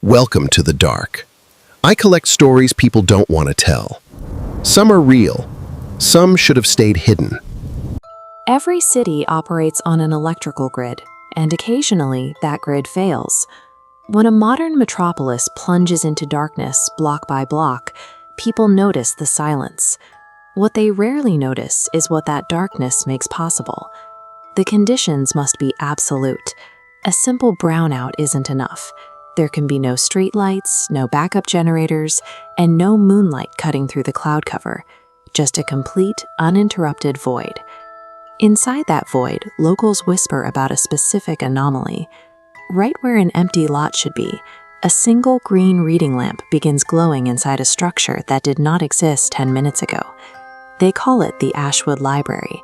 Welcome to the dark. I collect stories people don't want to tell. Some are real. Some should have stayed hidden. Every city operates on an electrical grid, and occasionally that grid fails. When a modern metropolis plunges into darkness block by block, people notice the silence. What they rarely notice is what that darkness makes possible. The conditions must be absolute. A simple brownout isn't enough. There can be no streetlights, no backup generators, and no moonlight cutting through the cloud cover. Just a complete, uninterrupted void. Inside that void, locals whisper about a specific anomaly. Right where an empty lot should be, a single green reading lamp begins glowing inside a structure that did not exist 10 minutes ago. They call it the Ashwood Library.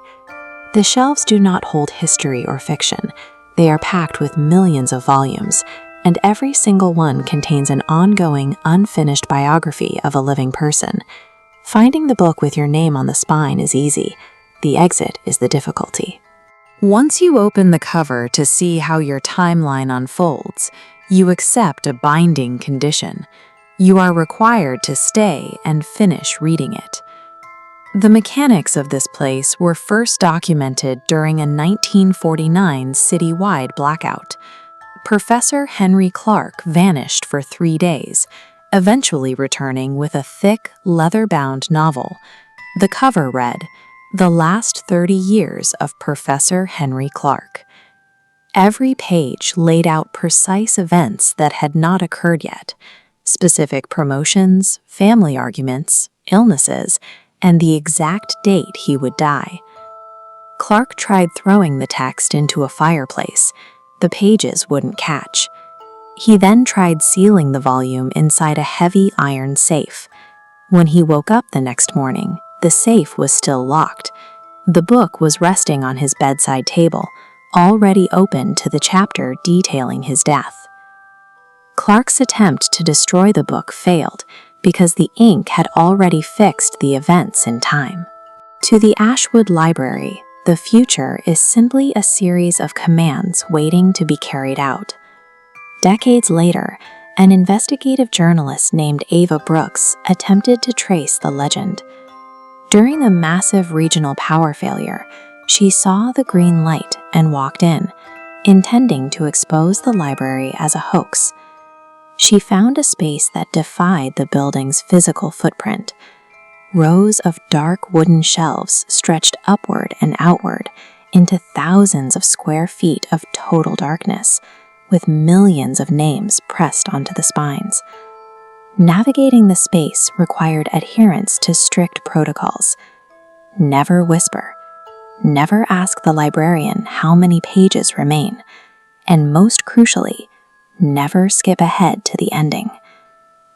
The shelves do not hold history or fiction. They are packed with millions of volumes, and every single one contains an ongoing, unfinished biography of a living person. Finding the book with your name on the spine is easy. The exit is the difficulty. Once you open the cover to see how your timeline unfolds, you accept a binding condition. You are required to stay and finish reading it. The mechanics of this place were first documented during a 1949 citywide blackout. Professor Henry Clark vanished for 3 days, eventually returning with a thick, leather-bound novel. The cover read, "The Last 30 Years of Professor Henry Clark." Every page laid out precise events that had not occurred yet, specific promotions, family arguments, illnesses, and the exact date he would die. Clark tried throwing the text into a fireplace. The pages wouldn't catch. He then tried sealing the volume inside a heavy iron safe. When he woke up the next morning, the safe was still locked. The book was resting on his bedside table, already open to the chapter detailing his death. Clark's attempt to destroy the book failed because the ink had already fixed the events in time. To the Ashwood Library, the future is simply a series of commands waiting to be carried out. Decades later, an investigative journalist named Ava Brooks attempted to trace the legend. During a massive regional power failure, she saw the green light and walked in, intending to expose the library as a hoax. She found a space that defied the building's physical footprint. Rows of dark wooden shelves stretched upward and outward into thousands of square feet of total darkness, with millions of names pressed onto the spines. Navigating the space required adherence to strict protocols. Never whisper. Never ask the librarian how many pages remain. And most crucially, never skip ahead to the ending.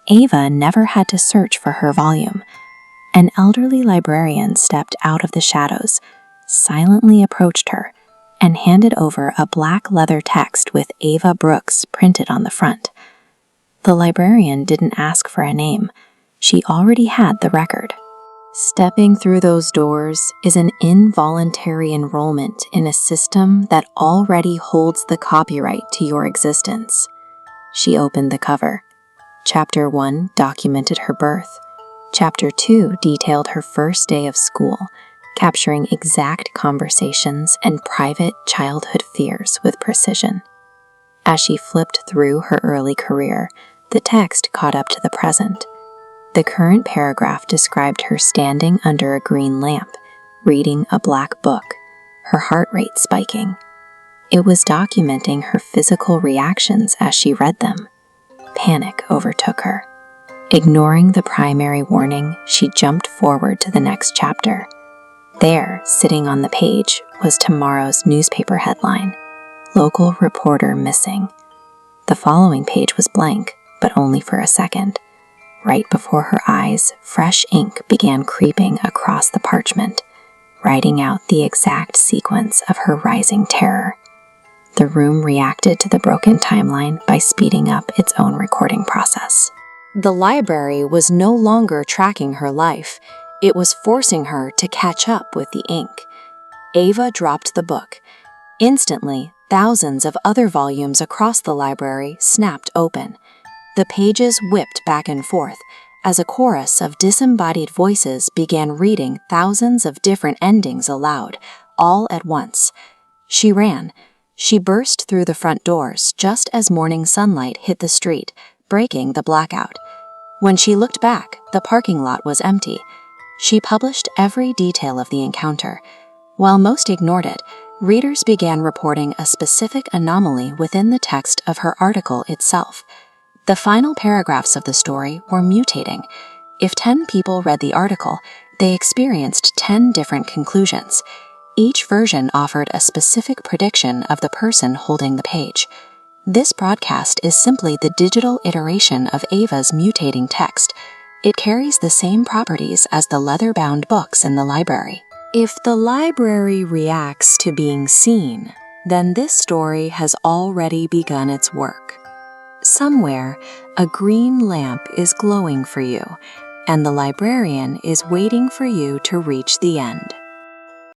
Ava never had to search for her volume. An elderly librarian stepped out of the shadows, silently approached her, and handed over a black leather text with Ava Brooks printed on the front. The librarian didn't ask for a name. She already had the record. Stepping through those doors is an involuntary enrollment in a system that already holds the copyright to your existence. She opened the cover. Chapter 1 documented her birth. Chapter 2 detailed her first day of school, capturing exact conversations and private childhood fears with precision. As she flipped through her early career, the text caught up to the present. The current paragraph described her standing under a green lamp, reading a black book, her heart rate spiking. It was documenting her physical reactions as she read them. Panic overtook her. Ignoring the primary warning, she jumped forward to the next chapter. There, sitting on the page, was tomorrow's newspaper headline, "Local Reporter Missing." The following page was blank, but only for a second. Right before her eyes, fresh ink began creeping across the parchment, writing out the exact sequence of her rising terror. The room reacted to the broken timeline by speeding up its own recording process. The library was no longer tracking her life. It was forcing her to catch up with the ink. Ava dropped the book. Instantly, thousands of other volumes across the library snapped open. The pages whipped back and forth as a chorus of disembodied voices began reading thousands of different endings aloud, all at once. She ran. She burst through the front doors just as morning sunlight hit the street, breaking the blackout. When she looked back, the parking lot was empty. She published every detail of the encounter. While most ignored it, readers began reporting a specific anomaly within the text of her article itself. The final paragraphs of the story were mutating. If 10 people read the article, they experienced 10 different conclusions. Each version offered a specific prediction of the person holding the page. This broadcast is simply the digital iteration of Ava's mutating text. It carries the same properties as the leather-bound books in the library. If the library reacts to being seen, then this story has already begun its work. Somewhere, a green lamp is glowing for you, and the librarian is waiting for you to reach the end.